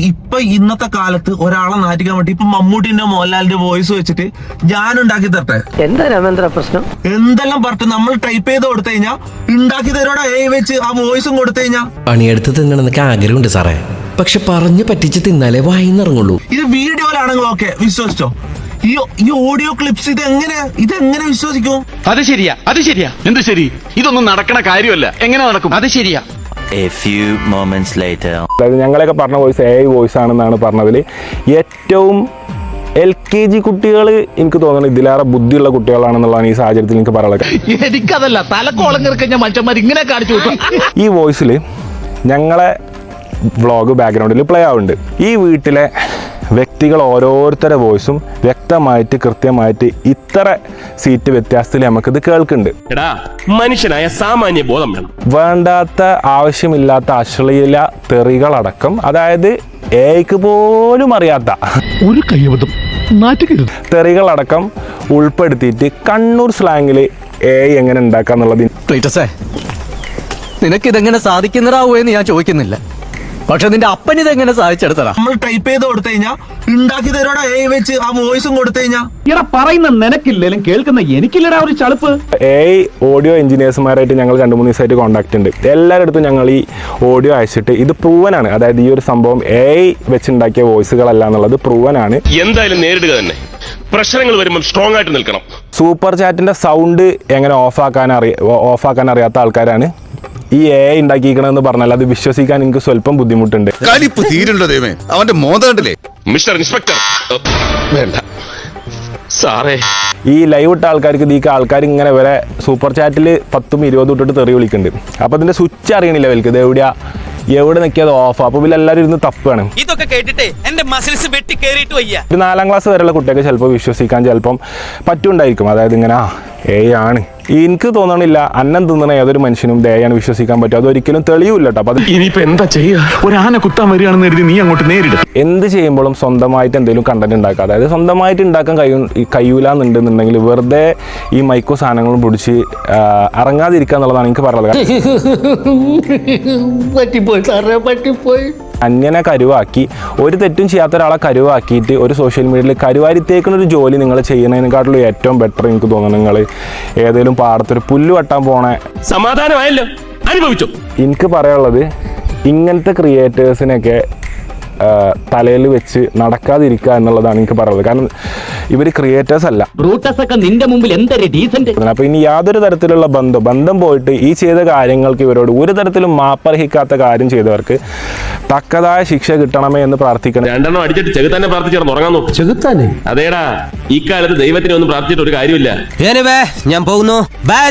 ഇപ്പൊ ഇന്നത്തെ കാലത്ത് ഒരാളെ നാറ്റിക്കാൻ വേണ്ടി ഇപ്പൊ മമ്മൂട്ടിന്റെ മോഹൻലാലിന്റെ വോയിസ് വെച്ചിട്ട് ഞാൻ ഉണ്ടാക്കി തരട്ടെ? എന്താ രാമേന്ദ്ര പ്രശ്നം? എന്തെല്ലാം പറഞ്ഞു നമ്മൾ ടൈപ്പ് ചെയ്ത് കൊടുത്തു കഴിഞ്ഞാ ഉണ്ടാക്കി തരോടെ വെച്ച് ആ വോയിസും കൊടുത്തു കഴിഞ്ഞാ പണിയെടുത്ത് തിന്നണമെന്നൊക്കെ ആഗ്രഹമുണ്ട് സാറേ, പക്ഷെ പറഞ്ഞു പറ്റിച്ച് തിന്നാലേ വായിന്നിറങ്ങുള്ളൂ. ഇത് വീഡിയോയിലാണെങ്കിൽ ഓക്കെ വിശ്വസിച്ചോ, ഈ ഓഡിയോ ക്ലിപ്സ് ഇതെങ്ങനെ വിശ്വസിക്കും? അത് ശരിയാ എന്ത് ശരി? ഇതൊന്നും നടക്കണ കാര്യമല്ല. എങ്ങനെ നടക്കും? അത് ശരിയാ. A few moments later. അതായത് ഞങ്ങളൊക്കെ പറഞ്ഞ വോയിസ് AI വോയിസ് ആണെന്നാണ് പറഞ്ഞതിൽ ഏറ്റവും LKG കുട്ടികൾ എനിക്ക് തോന്നുന്നു ഇതിലേറെ ബുദ്ധിയുള്ള കുട്ടികളാണെന്നുള്ളതാണ് ഈ സാഹചര്യത്തിൽ എനിക്ക് പറയാനുള്ളത്. എനിക്കതല്ല, തലക്കോളം കിറക്കഞ്ഞ മനുഷ്യന്മാർ ഇങ്ങനെ കാണിച്ചു. ഈ വോയിസിൽ ഞങ്ങളെ വ്ളോഗ് ബാക്ക്ഗ്രൗണ്ടിൽ പ്ലേ ആവുന്നുണ്ട്. ഈ വീട്ടിലെ വ്യക്തികൾ ഓരോരുത്തരുടെ വോയിസും വ്യക്തമായിട്ട് കൃത്യമായിട്ട് ഇത്ര സീറ്റ് വ്യത്യാസത്തിൽ നമുക്കിത് കേൾക്കുന്നുണ്ട്. മനുഷ്യനായ സാമാന്യ ബോധം വേണം. വേണ്ടാത്ത ആവശ്യമില്ലാത്ത അശ്ലീല തെറികളടക്കം, അതായത് ഏക്ക് പോലും അറിയാത്ത ഒരു കയ്യബദ്ധം നാറ്റുകരുത് തെറികളടക്കം ഉൾപ്പെടുത്തിയിട്ട് കണ്ണൂർ സ്ലാങ്ങിൽ എങ്ങനെ ഉണ്ടാക്കാന്നുള്ളത്. നിനക്കിതെങ്ങനെ സാധിക്കുന്നതാവൂന്ന് ഞാൻ ചോദിക്കുന്നില്ല, പക്ഷെ നിന്റെ അപ്പൻ ഇതെങ്ങനെ സാധിച്ചെടുത്തടാ? നമ്മൾ ടൈപ്പ് ചെയ്ത് കൊടുത്തു കഴിഞ്ഞാ ഉണ്ടാക്കി തരോടെ വെച്ച് ആ വോയിസും കൊടുത്തു കഴിഞ്ഞാ ഇവിടെ പറയുന്ന നിനക്കില്ലേലും കേൾക്കുന്ന എനിക്കില്ലടാ ഒരു ചളുപ്പ്. ഓഡിയോ എഞ്ചിനീയേഴ്സുമാരായിട്ട് ഞങ്ങൾ 2-3 ദിവസമായിട്ട് കോൺടാക്ട് ഉണ്ട്. എല്ലാവരുടെ അടുത്തും ഞങ്ങൾ ഈ ഓഡിയോ അയച്ചിട്ട് ഇത് പ്രൂവനാണ്, അതായത് ഈ ഒരു സംഭവം വെച്ചുണ്ടാക്കിയ വോയിസുകളല്ല എന്നുള്ളത് പ്രൂവനാണ്. എന്തായാലും നേരിടുക തന്നെ. പ്രശ്നങ്ങൾ വരുമ്പോൾ സ്ട്രോങ് ആയിട്ട് നിൽക്കണം. സൂപ്പർ ചാറ്റിന്റെ സൗണ്ട് എങ്ങനെ ഓഫാക്കാൻ അറിയാത്ത ആൾക്കാരാണ് ഈ ഉണ്ടാക്കിയിരിക്കണമെന്ന് പറഞ്ഞാൽ അത് വിശ്വസിക്കാൻ എനിക്ക് സ്വല്പം ബുദ്ധിമുട്ടുണ്ട്. അവന്റെ മോതണ്ടല്ലേ മിസ്റ്റർ ഇൻസ്പെക്ടർ, വേണ്ട സാറേ. ഈ ലൈവ് ഇട്ട ആൾക്കാർക്ക് ആൾക്കാർ ഇങ്ങനെ വരെ സൂപ്പർ ചാറ്റിൽ 10-20 തൊട്ടിട്ട് തെറി വിളിക്കുന്നുണ്ട്. അപ്പൊ അതിന്റെ സ്വിച്ച് അറിയണില്ല അവർക്ക്, ഇത് എവിടെ നിൽക്കിയത് ഓഫ്. അപ്പൊ പിന്നെ എല്ലാവരും ഇരുന്ന് തപ്പാണ്. ഇതൊക്കെ കേട്ടിട്ട് എന്റെ മസിൽസ് വെട്ടി കേറിയിട്ട് വയ്യ. ഒരു 4ാം ക്ലാസ് വരെയുള്ള കുട്ടിയൊക്കെ ചിലപ്പോൾ വിശ്വസിക്കാൻ ചിലപ്പം പറ്റുണ്ടായിരിക്കും. അതായത് ഇങ്ങനെ ആണ്. എനിക്ക് തോന്നണില്ല അന്നം തിന്നണ ഏതൊരു മനുഷ്യനും ദയാണ് വിശ്വസിക്കാൻ പറ്റും. അതൊരിക്കലും തെളിയില്ല കേട്ടോ. അപ്പൊ ഇനിയിപ്പോ എന്താ ചെയ്യാ? ഒരു ആന കുത്താൻ വരികയാണെന്ന് കരുതി നീ അങ്ങോട്ട് നേരിടും. എന്ത് ചെയ്യുമ്പോഴും സ്വന്തമായിട്ട് എന്തെങ്കിലും കണ്ടന്റ് ഉണ്ടാക്കുക. അതായത് സ്വന്തമായിട്ട് ഉണ്ടാക്കാൻ കഴിയൂലെന്നുണ്ടെന്നുണ്ടെങ്കിൽ വെറുതെ ഈ മൈക്കോ സാധനങ്ങളും പിടിച്ച് ഇറങ്ങാതിരിക്കുക എന്നുള്ളതാണ് എനിക്ക് പറയുന്നത്. അന്യനെ കരുവാക്കി, ഒരു തെറ്റും ചെയ്യാത്ത ഒരാളെ കരുവാക്കിയിട്ട് ഒരു സോഷ്യൽ മീഡിയയിൽ കരുവാരിത്തേക്കുന്നൊരു ജോലി നിങ്ങൾ ചെയ്യുന്നതിനെക്കാട്ടുള്ള ഏറ്റവും ബെറ്റർ എനിക്ക് തോന്നുന്നു നിങ്ങൾ ഏതെങ്കിലും പാടത്തൊരു പുല്ല് വെട്ടാൻ പോണേ. സമാധാനമായല്ലോ, അനുഭവിച്ചു. എനിക്ക് പറയാനുള്ളത് ഇങ്ങനത്തെ ക്രിയേറ്റേഴ്സിനൊക്കെ തലയിൽ വെച്ച് നടക്കാതിരിക്കുക എന്നുള്ളതാണ് എനിക്ക് പറയുന്നത്. കാരണം ഇവർ ക്രിയേറ്റേഴ്സ് അല്ല. നിന്റെ മുമ്പിൽ എന്തൊരു ഡീസന്റ്. അപ്പൊ ഇനി യാതൊരു തരത്തിലുള്ള ബന്ധം പോയിട്ട് ഈ ചെയ്ത കാര്യങ്ങൾക്ക് ഇവരോട് ഒരു തരത്തിലും മാപ്പർഹിക്കാത്ത കാര്യം ചെയ്തവർക്ക് തക്കതായ ശിക്ഷ കിട്ടണമേ എന്ന് പ്രാർത്ഥിക്കണം. 2 എണ്ണം അടിച്ചിട്ട് ചെകുത്താനെ പ്രാർത്ഥിച്ചിട്ട് ഉറങ്ങാൻ നോക്കും. ചെകുത്താനെ? അതേടാ, ഈ കാലത്ത് ദൈവത്തിനെ ഒന്നും പ്രാർത്ഥിച്ചിട്ട് ഒരു കാര്യമില്ല. ഞാൻ പോകുന്നു. ബൈ.